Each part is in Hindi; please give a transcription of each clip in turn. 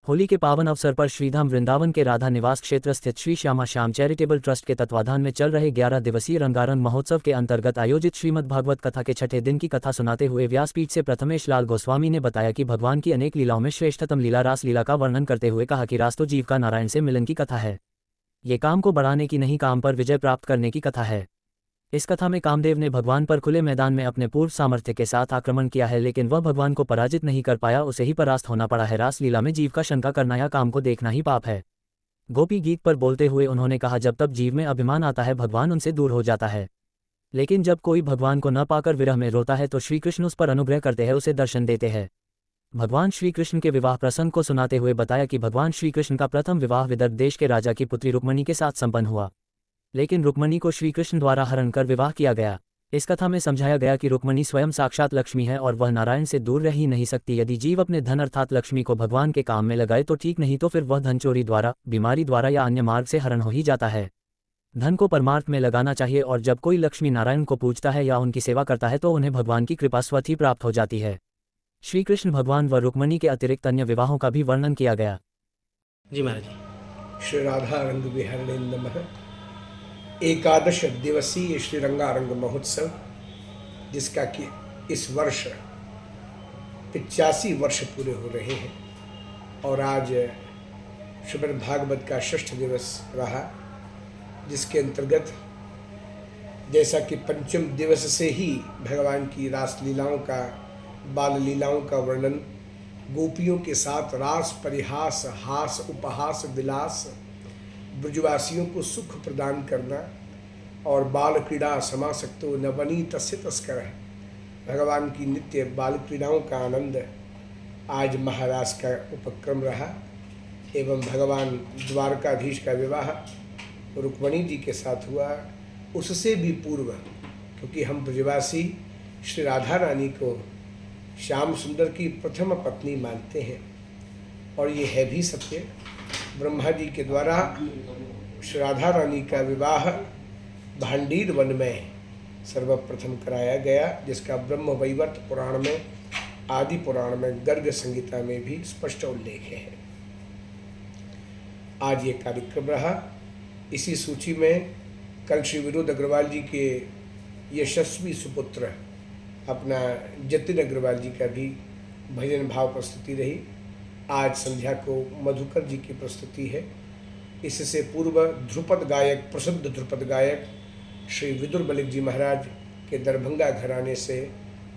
होली के पावन अवसर पर श्रीधाम वृंदावन के राधा निवास क्षेत्र स्थित श्री श्यामा श्याम चैरिटेबल ट्रस्ट के तत्वाधान में चल रहे 11 दिवसीय रंगारंग महोत्सव के अंतर्गत आयोजित श्रीमद् भागवत कथा के छठे दिन की कथा सुनाते हुए व्यासपीठ से प्रथमेश लाल गोस्वामी ने बताया कि भगवान की अनेक लीलाओं में श्रेष्ठतम लीला रास लीला का वर्णन करते हुए कहा कि रास तो जीव का नारायण से मिलन की कथा है। ये काम को बढ़ाने की नहीं, काम पर विजय प्राप्त करने की कथा है। इस कथा में कामदेव ने भगवान पर खुले मैदान में अपने पूर्व सामर्थ्य के साथ आक्रमण किया है, लेकिन वह भगवान को पराजित नहीं कर पाया, उसे ही परास्त होना पड़ा है। रास लीला में जीव का शंका करना या काम को देखना ही पाप है। गोपी गीत पर बोलते हुए उन्होंने कहा, जब तब जीव में अभिमान आता है भगवान उनसे दूर हो जाता है, लेकिन जब कोई भगवान को न पाकर विरह में रोता है तो श्री कृष्ण उस पर अनुग्रह करते हैं, उसे दर्शन देते हैं। भगवान श्री कृष्ण के विवाह प्रसंग को सुनाते हुए बताया कि भगवान श्री कृष्ण का प्रथम विवाह विदर्भ देश के राजा की पुत्री रुक्मणी के साथ संपन्न हुआ, लेकिन रुक्मणी को श्री कृष्ण द्वारा हरण कर विवाह किया गया। इस कथा में समझाया गया कि रुक्मणी स्वयं साक्षात लक्ष्मी है और वह नारायण से दूर रह ही नहीं सकती। यदि जीव अपने धन अर्थात लक्ष्मी को भगवान के काम में लगाए तो ठीक, नहीं तो फिर वह धन चोरी द्वारा, बीमारी द्वारा या अन्य मार्ग से हरण हो ही जाता है। धन को परमार्थ में लगाना चाहिए और जब कोई लक्ष्मी नारायण को पूजता है या उनकी सेवा करता है तो उन्हें भगवान की कृपा स्वतः ही प्राप्त हो जाती है। श्री कृष्ण भगवान व रुक्मणी के अतिरिक्त अन्य विवाहों का भी वर्णन किया गया। जी महाराज जी। श्री राधा रंग विहरणे नमः। एकादश दिवसीय श्री रंगारंग महोत्सव, जिसका कि इस वर्ष 85 वर्ष पूरे हो रहे हैं और आज श्रीमद् भागवत का षष्ठ दिवस रहा, जिसके अंतर्गत जैसा कि पंचम दिवस से ही भगवान की रास लीलाओं का, बाल लीलाओं का वर्णन, गोपियों के साथ रास परिहास, हास उपहास विलास, ब्रजवासियों को सुख प्रदान करना और बाल क्रीड़ा समासक्तो न बनी तस्य तस्कर, भगवान की नित्य बाल क्रीड़ाओं का आनंद आज महारास का उपक्रम रहा। एवं भगवान द्वारकाधीश का विवाह रुक्मणी जी के साथ हुआ, उससे भी पूर्व, क्योंकि हम ब्रजवासी श्री राधा रानी को श्याम सुंदर की प्रथम पत्नी मानते हैं और ये है भी सत्य। ब्रह्मा जी के द्वारा श्री राधा रानी का विवाह भांडीर वन में सर्वप्रथम कराया गया, जिसका ब्रह्म वैवर्त पुराण में, आदि पुराण में, गर्ग संहिता में भी स्पष्ट उल्लेख है। आज ये कार्यक्रम रहा। इसी सूची में कल श्री विनोद अग्रवाल जी के यशस्वी सुपुत्र अपना जतिन अग्रवाल जी का भी भजन भाव प्रस्तुति रही। आज संध्या को मधुकर जी की प्रस्तुति है। इससे पूर्व ध्रुपद गायक, प्रसिद्ध ध्रुपद गायक श्री विदुर मलिक जी महाराज के दरभंगा घराने से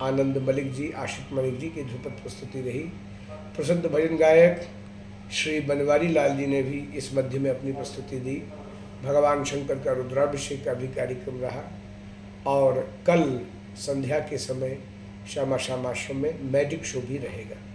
आनंद मलिक जी, आशिक मलिक जी की ध्रुपद प्रस्तुति रही। प्रसिद्ध भजन गायक श्री बनवारी लाल जी ने भी इस मध्य में अपनी प्रस्तुति दी। भगवान शंकर का रुद्राभिषेक का भी कार्यक्रम रहा और कल संध्या के समय श्यामा श्याम आश्रम में मैजिक शो भी रहेगा।